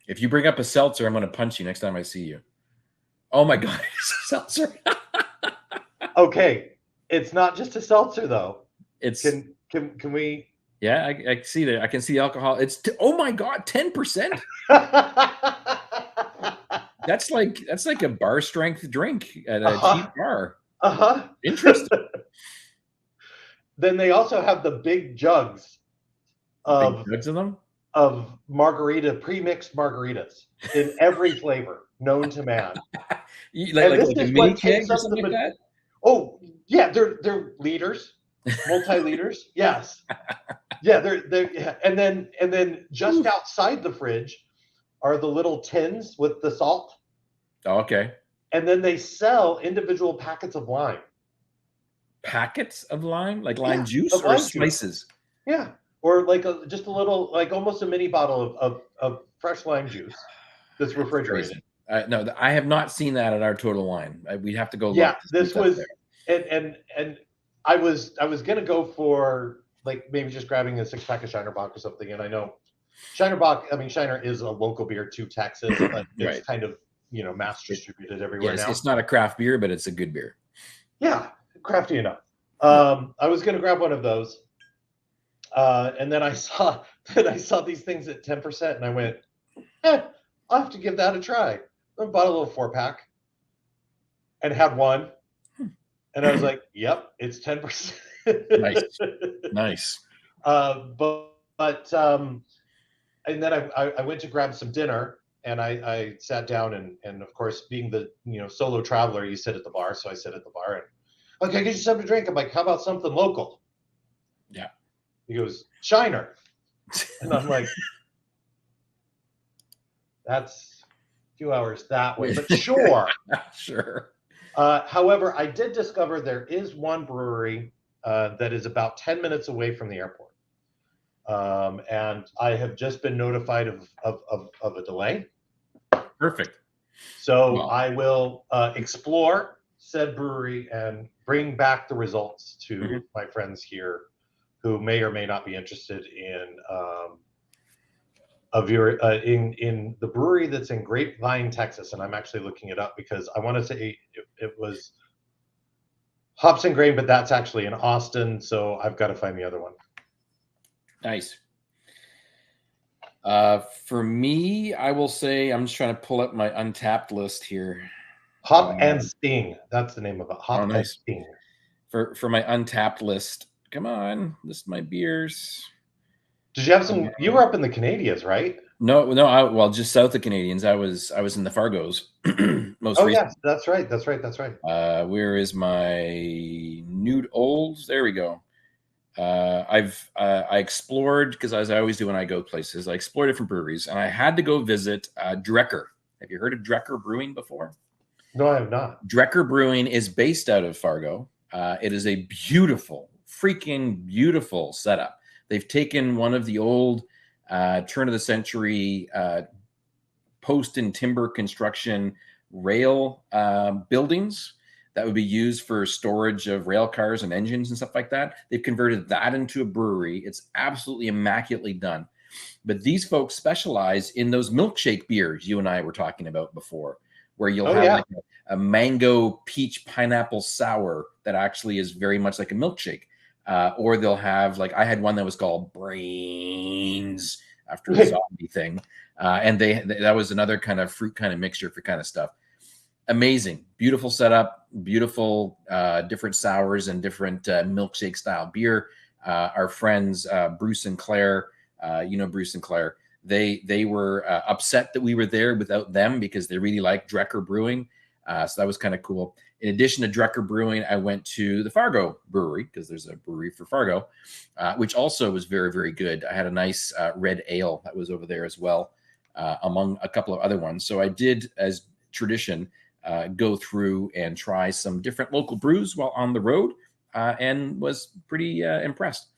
If you bring up a seltzer, I'm going to punch you next time I see you. Oh my God, it's a seltzer. Okay, it's not just a seltzer though. It's can we? Yeah, I see that. I can see alcohol. It's oh my God, 10%. That's like a bar strength drink at a cheap bar. Interesting. Then they also have the big jugs of them of margarita, pre-mixed margaritas in every flavor known to man. like mini kegs or something like that. Oh yeah, they're liters, multi-liters. Yes, yeah, they're yeah. And then just outside the fridge are the little tins with the salt. Oh, okay. And then they sell individual packets of lime. Packets of lime, like lime juice or lime slices. Juice. Yeah, or like just a little, like almost a mini bottle of fresh lime juice that's refrigerated. No, I have not seen that at our Total Wine. We'd have to go. Yeah, this was, and I was gonna go for like maybe just grabbing a 6-pack of Shiner Bock or something. And I know Shiner Bock. I mean, Shiner is a local beer to Texas, but it's kind of mass distributed everywhere now. It's not a craft beer, but it's a good beer. Yeah, crafty enough. I was gonna grab one of those, and then I saw these things at 10%, and I went, I'll have to give that a try. I bought a little 4-pack and had one, and I was like, "Yep, it's 10%." Nice. And then I went to grab some dinner, and I sat down, and of course, being the solo traveler, you sit at the bar, so I sit at the bar, and okay, get you something to drink. I'm like, how about something local? Yeah. He goes, Shiner, and I'm like, that's a few hours that way, but sure. Sure. However, I did discover there is one brewery that is about 10 minutes away from the airport. And I have just been notified of a delay. Perfect. So I will explore said brewery and bring back the results to my friends here, who may or may not be interested in in the brewery that's in Grapevine, Texas. And I'm actually looking it up because I want to say it was Hops and Grain, but that's actually in Austin. So I've got to find the other one. Nice. For me, I will say I'm just trying to pull up my Untapped list here. Hop and Sting. That's the name of it. Hop and Sting. For my Untapped list. Come on, list my beers. Did you have some? You were up in the Canadians, right? No. Just south of Canadians. I was in the Fargos. Most recently. Yes, that's right. Where is my Nude Olds? There we go. I explored, because as I always do when I go places, I explore different breweries, and I had to go visit Drecker. Have you heard of Drecker Brewing before? No, I have not. Drecker Brewing is based out of Fargo. It is a beautiful, freaking beautiful setup. They've taken one of the old turn of the century post and timber construction rail buildings that would be used for storage of rail cars and engines and stuff like that. They've converted that into a brewery. It's absolutely immaculately done. But these folks specialize in those milkshake beers you and I were talking about before, where you'll have like a mango, peach, pineapple sour that actually is very much like a milkshake. Or they'll have, like, I had one that was called Brains after a zombie thing. And that was another kind of fruit kind of mixture for kind of stuff. Amazing, beautiful setup, beautiful different sours and different milkshake style beer. Our friends Bruce and Claire, Bruce and Claire, they were upset that we were there without them because they really like Drecker Brewing. So that was kind of cool. In addition to Drecker Brewing, I went to the Fargo Brewery, because there's a brewery for Fargo, which also was very, very good. I had a nice red ale that was over there as well, among a couple of other ones. So I did, as tradition, go through and try some different local brews while on the road, and was pretty impressed.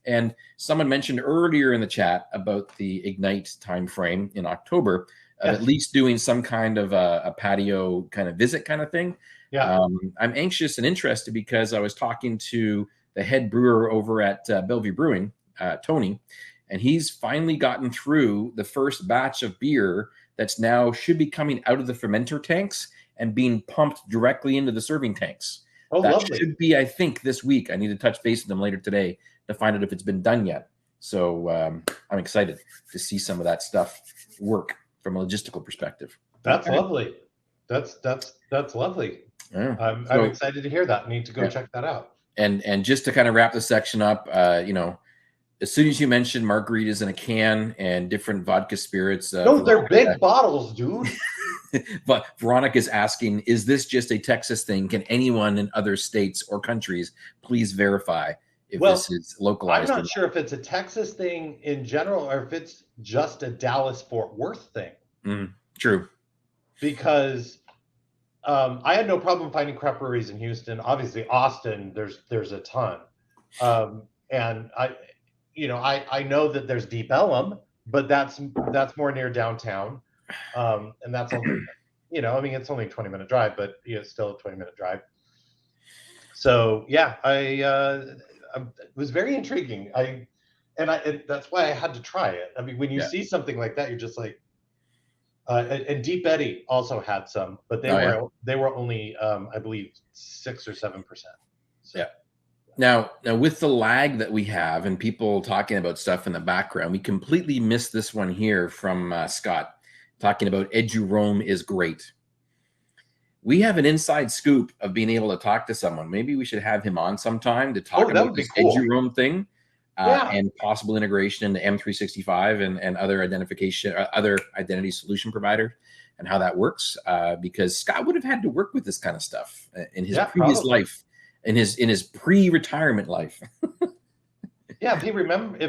And someone mentioned earlier in the chat about the Ignite timeframe in October, at least doing some kind of a patio kind of visit kind of thing. Yeah. I'm anxious and interested because I was talking to the head brewer over at Bellevue Brewing, Tony, and he's finally gotten through the first batch of beer that's now should be coming out of the fermenter tanks and being pumped directly into the serving tanks. Oh, that lovely. Should be, I think, this week. I need to touch base with them later today to find out if it's been done yet. So I'm excited to see some of that stuff work from a logistical perspective. That's lovely. That's lovely. Yeah. I'm excited to hear that. I need to go check that out. And just to kind of wrap the section up, as soon as you mentioned margaritas in a can and different vodka spirits, no, they're big bottles, dude. But Veronica's asking, is this just a Texas thing? Can anyone in other states or countries please verify if this is localized? I'm not sure if it's a Texas thing in general or if it's just a Dallas-Fort Worth thing. True. Because I had no problem finding craft breweries in Houston. Obviously, Austin, there's a ton. And I know that there's Deep Ellum, but that's more near downtown. And that's only, it's only a 20-minute drive, but it's still a 20-minute drive. So yeah, it was very intriguing. That's why I had to try it. I mean, when you see something like that, you're just like, and Deep Eddy also had some, but they were only I believe 6 or 7%. So. Yeah. Now with the lag that we have and people talking about stuff in the background, we completely missed this one here from Scott talking about Edurome is great. We have an inside scoop of being able to talk to someone. Maybe we should have him on sometime to talk about this Edurome thing. And possible integration into M365 and other identity solution provider and how that works. Because Scott would have had to work with this kind of stuff in his previous life, in his pre-retirement life. Yeah, if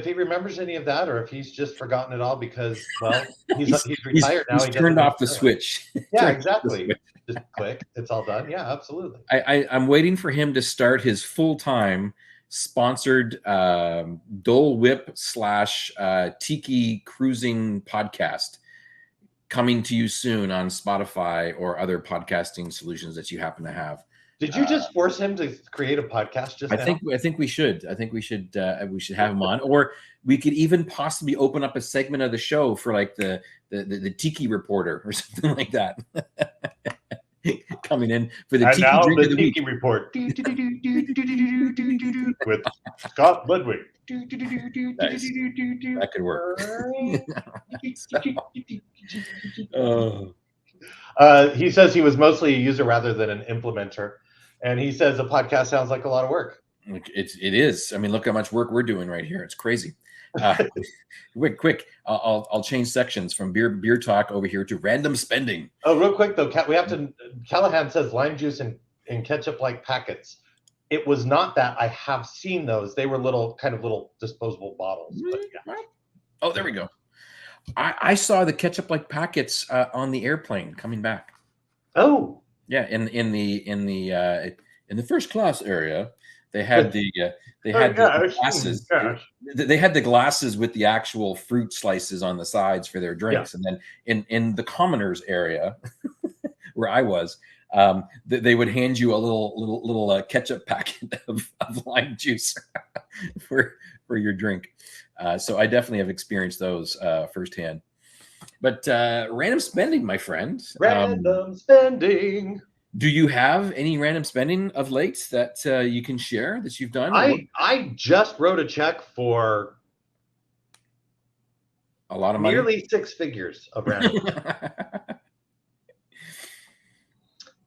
he remembers any of that, or if he's just forgotten it all because he's retired now. He's turned off the switch. Yeah, exactly. Just click, it's all done. Yeah, absolutely. I'm waiting for him to start his full-time sponsored Dole Whip / Tiki Cruising podcast, coming to you soon on Spotify or other podcasting solutions that you happen to have. Did you just force him to create a podcast just now? I think we should. I think we should have him on, or we could even possibly open up a segment of the show for like the Tiki reporter or something like that. Coming in for the and Tiki now drink the of the Tiki week. report with Scott Ludwig. Nice. That could work. He says he was mostly a user rather than an implementer, and he says a podcast sounds like a lot of work. It is. I mean, look how much work we're doing right here. It's crazy. Quick. I'll change sections from beer talk over here to random spending. Oh, real quick though, we have to. Callahan says lime juice and ketchup like packets. it was not that. I have seen those. They were little disposable bottles. But yeah. Oh, there we go. I saw the ketchup-like packets on the airplane coming back. Oh, yeah, in the first class area, they had the glasses. Gosh. They had the glasses with the actual fruit slices on the sides for their drinks, Yeah. and then in the commoners area, where I was, they would hand you a little ketchup packet of lime juice for your drink. So I definitely have experienced those firsthand. But random spending, my friend. Random spending. Do you have any random spending of late that you can share that you've done? I just wrote a check for a lot of money, nearly 6 figures of random.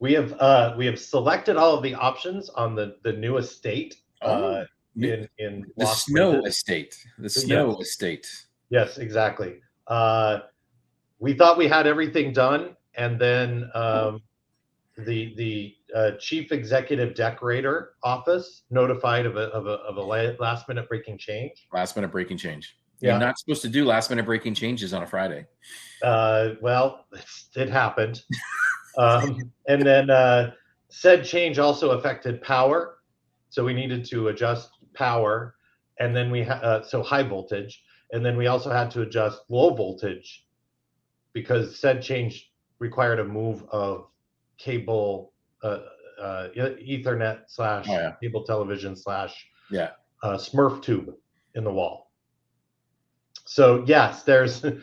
We have selected all of the options on the new estate in the Las snow Vegas. estate. The snow estate. Yes, exactly. We thought we had everything done, and then the chief executive decorator office notified of a last minute breaking change. Last minute breaking change. Yeah. You're not supposed to do last minute breaking changes on a Friday. Well, it happened. And then said change also affected power, so we needed to adjust power, and then we so high voltage, and then we also had to adjust low voltage because said change required a move of cable, Ethernet / cable television / Smurf tube in the wall. So yes, there's an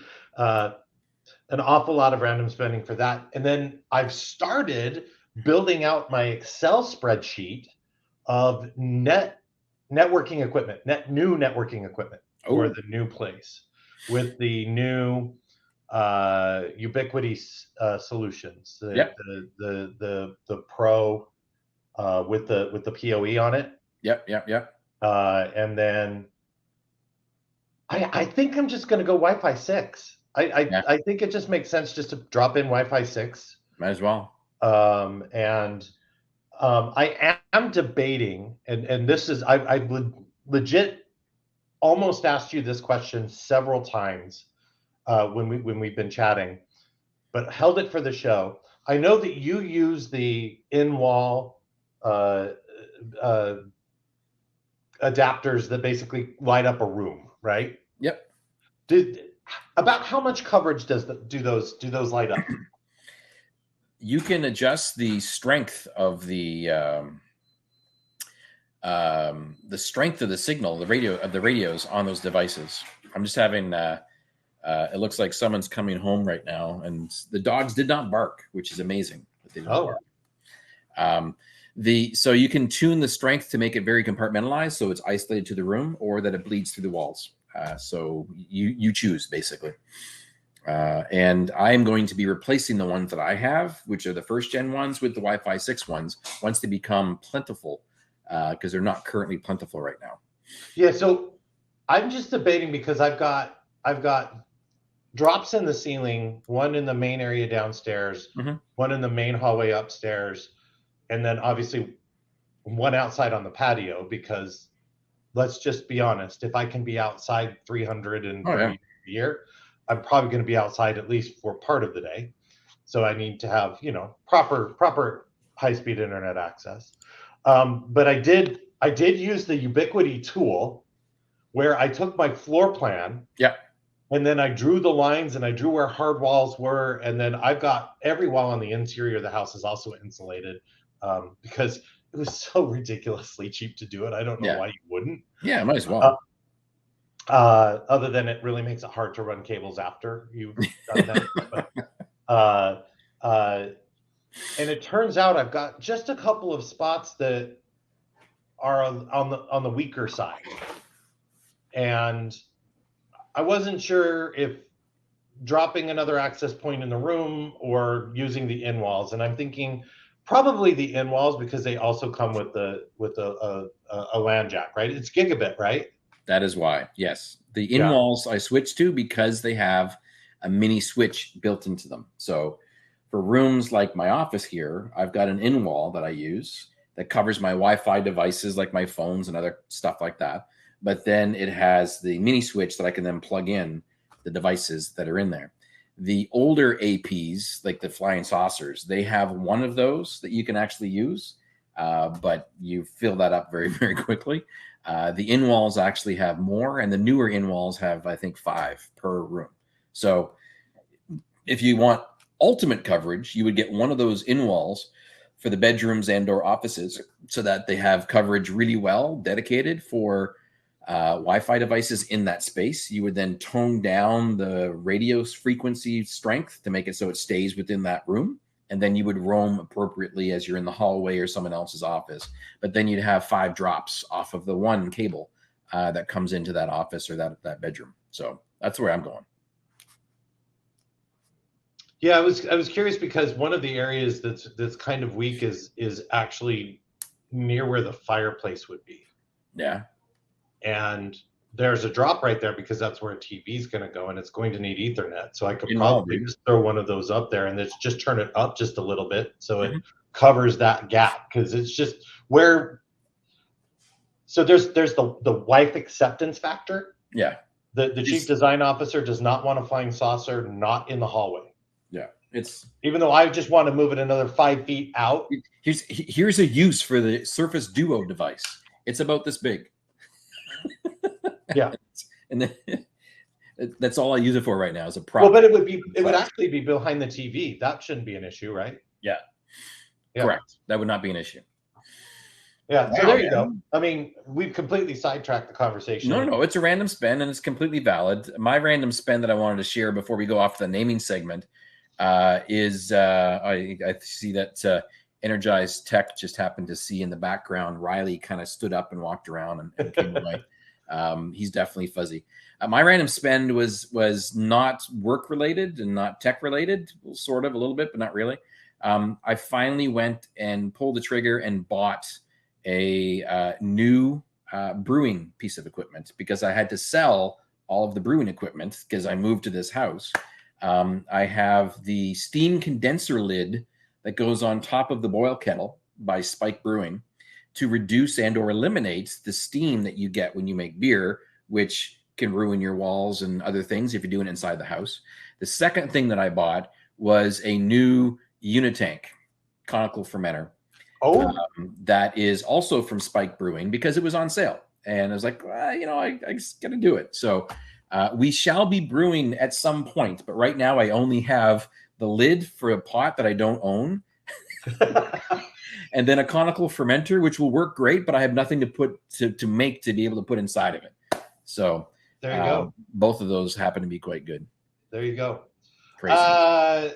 awful lot of random spending for that. And then I've started building out my Excel spreadsheet of networking equipment, new networking equipment for the new place with the new Ubiquity solutions, the Pro with the PoE on it. Yep. And then I think I'm just going to go Wi-Fi 6. I think it just makes sense just to drop in Wi-Fi 6. Might as well. And I am debating, and this is I would legit almost asked you this question several times when we've been chatting, but held it for the show. I know that you use the in-wall adapters that basically light up a room, right? Yep. About how much coverage do those light up? You can adjust the strength of the strength of the signal, the radios on those devices. I'm just having it looks like someone's coming home right now, and the dogs did not bark, which is amazing. But they didn't bark. So you can tune the strength to make it very compartmentalized, so it's isolated to the room, or that it bleeds through the walls. So you choose, basically. And I am going to be replacing the ones that I have, which are the first gen ones, with the Wi-Fi 6 ones once they become plentiful, because they're not currently plentiful right now. Yeah, so I'm just debating because I've got drops in the ceiling, one in the main area downstairs, one in the main hallway upstairs, and then obviously one outside on the patio, because let's just be honest, if I can be outside 330 a year, I'm probably going to be outside at least for part of the day. So I need to have, proper high-speed internet access. But I did use the Ubiquity tool where I took my floor plan. Yeah. And then I drew the lines and I drew where hard walls were. And then I've got every wall on the interior of the house is also insulated, because it was so ridiculously cheap to do it. I don't know why you wouldn't. Yeah, might as well. Other than it really makes it hard to run cables after you've done that. And it turns out I've got just a couple of spots that are on the weaker side. And I wasn't sure if dropping another access point in the room or using the in-walls. And I'm thinking probably the in-walls, because they also come with a LAN jack, right? It's gigabit, right? That is why. Yes. The in-walls I switched to because they have a mini switch built into them. So for rooms like my office here, I've got an in-wall that I use that covers my Wi-Fi devices like my phones and other stuff like that. But then it has the mini switch that I can then plug in the devices that are in there. The older APs, like the flying saucers, they have one of those that you can actually use, but you fill that up very, very quickly. The in-walls actually have more, and the newer in-walls have, I think, 5 per room. So if you want ultimate coverage, you would get one of those in-walls for the bedrooms and or offices so that they have coverage really well dedicated for Wi-Fi devices in that space. You would then tone down the radio frequency strength to make it so it stays within that room. And then you would roam appropriately as you're in the hallway or someone else's office. But then you'd have 5 drops off of the one cable that comes into that office or that bedroom. So that's where I'm going. Yeah, I was curious because one of the areas that's kind of weak is actually near where the fireplace would be. Yeah. And there's a drop right there because that's where a TV is going to go, and it's going to need Ethernet. So I could probably just throw one of those up there and just turn it up just a little bit so it covers that gap, because it's just where. So there's the wife acceptance factor. Yeah. The chief design officer does not want a flying saucer not in the hallway. Yeah. It's even though I just want to move it another 5 feet out. Here's a use for the Surface Duo device. It's about this big. Yeah, and then, that's all I use it for right now is a prop. Well, but it would actually be behind the TV. That shouldn't be an issue, right? Yeah. Correct. That would not be an issue. Yeah. So there you go. I mean, we've completely sidetracked the conversation. No, it's a random spend and it's completely valid. My random spend that I wanted to share before we go off to the naming segment is I see that Energized Tech just happened to see in the background. Riley kind of stood up and walked around and came away. He's definitely fuzzy. My random spend was not work related and not tech related, sort of a little bit, but not really. I finally went and pulled the trigger and bought a new brewing piece of equipment because I had to sell all of the brewing equipment because I moved to this house. I have the steam condenser lid that goes on top of the boil kettle by Spike Brewing to reduce and or eliminate the steam that you get when you make beer, which can ruin your walls and other things if you're doing it inside the house. The second thing that I bought was a new unitank conical fermenter. That is also from Spike Brewing because it was on sale. And I was like, well, I just got to do it. So we shall be brewing at some point. But right now I only have the lid for a pot that I don't own. And then a conical fermenter, which will work great, but I have nothing to put to make to be able to put inside of it. So there you go. Both of those happen to be quite good. There you go. Crazy.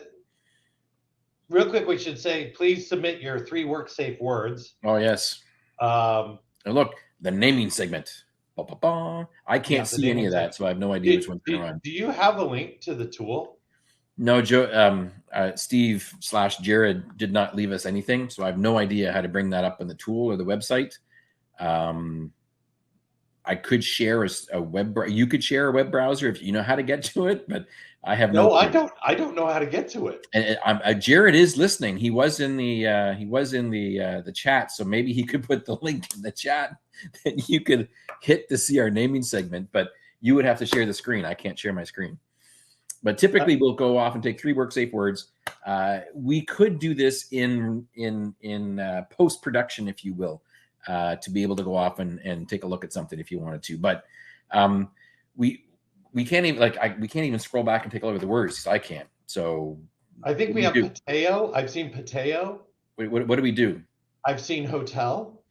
Real quick, we should say, please submit your 3 work safe words. Oh, yes. And look, the naming segment. I can't see any of that, so I have no idea which one's going to run. Do you have a link to the tool? No, Joe. Steve/Jared did not leave us anything, so I have no idea how to bring that up in the tool or the website. I could share a web. You could share a web browser if you know how to get to it, but I have no. I don't. I don't know how to get to it. And Jared is listening. He was in the chat, so maybe he could put the link in the chat that you could hit to see our naming segment. But you would have to share the screen. I can't share my screen. But typically, we'll go off and take 3 work safe words. We could do this in post production, if you will, to be able to go off and take a look at something if you wanted to. But we can't even we can't even scroll back and take a look at the words. I can't. So I think we have Pateo. I've seen Pateo. Wait, what do we do? I've seen hotel.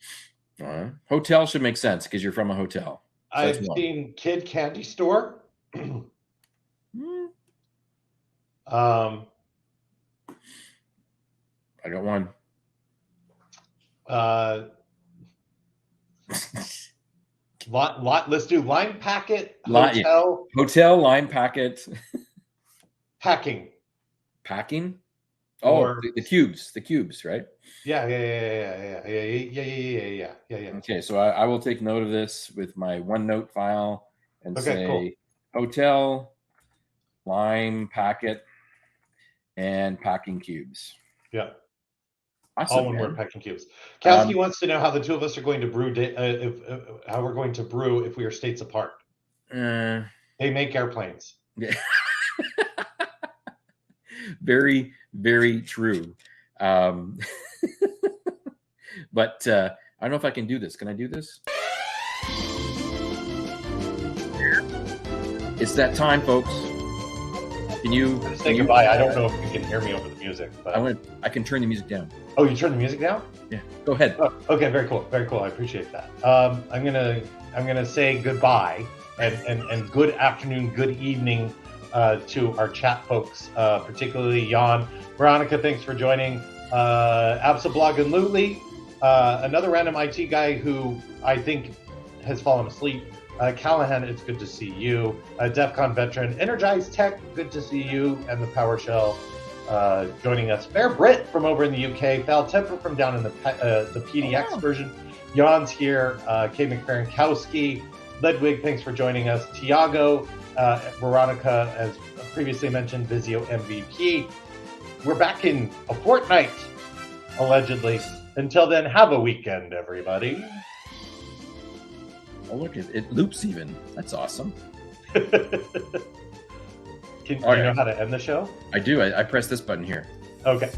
Hotel should make sense because you're from a hotel. So I've seen kid candy store. I got one. Let's do lime packet, hotel. Hotel, lime packet. Packing. Oh, the cubes, right? Yeah. Okay, so I will take note of this with my OneNote file and say cool. Hotel, lime packet, and packing cubes. Yeah. Awesome, all one word, Peck and Cubes. Kowski wants to know how the two of us are going to brew, how we're going to brew if we are states apart. They make airplanes. Yeah. Very, very true. But I don't know if I can do this. Can I do this? It's that time, folks. Can you say goodbye? I don't know if you can hear me over the music, but I can turn the music down. Oh, you turn the music down? Yeah. Go ahead. Oh, okay, very cool. Very cool. I appreciate that. I'm gonna say goodbye and good afternoon, good evening to our chat folks, particularly Jan. Veronica, thanks for joining. Absablog and Lutely, another random IT guy who I think has fallen asleep. Callahan, it's good to see you. DEF CON veteran, Energized Tech, good to see you. And the PowerShell joining us. Fair Brit from over in the UK. Val Temper from down in the PDX version. Jan's here. Kay McFerrin-Kowski. Ledwig, thanks for joining us. Tiago, Veronica, as previously mentioned, Vizio MVP. We're back in a fortnight, allegedly. Until then, have a weekend, everybody. Oh, look, it loops even. That's awesome. Do you know how to end the show? I do. I press this button here. Okay.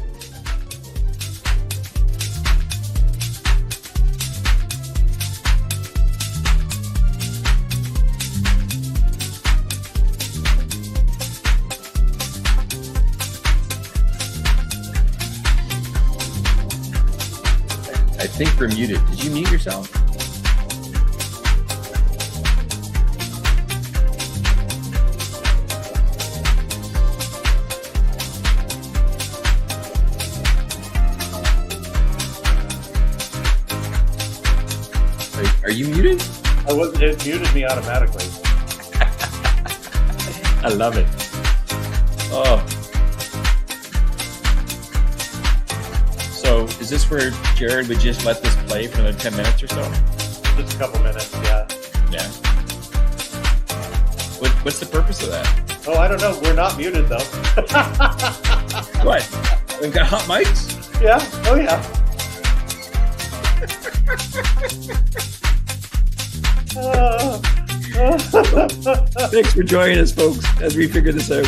I think we're muted. Did you mute yourself? Are you muted? It muted me automatically. I love it. Oh. So, is this where Jared would just let this play for another 10 minutes or so? Just a couple minutes, yeah. Yeah. What's the purpose of that? Oh, I don't know. We're not muted, though. What? We've got hot mics? Yeah. Oh, yeah. Thanks for joining us, folks, as we figure this out.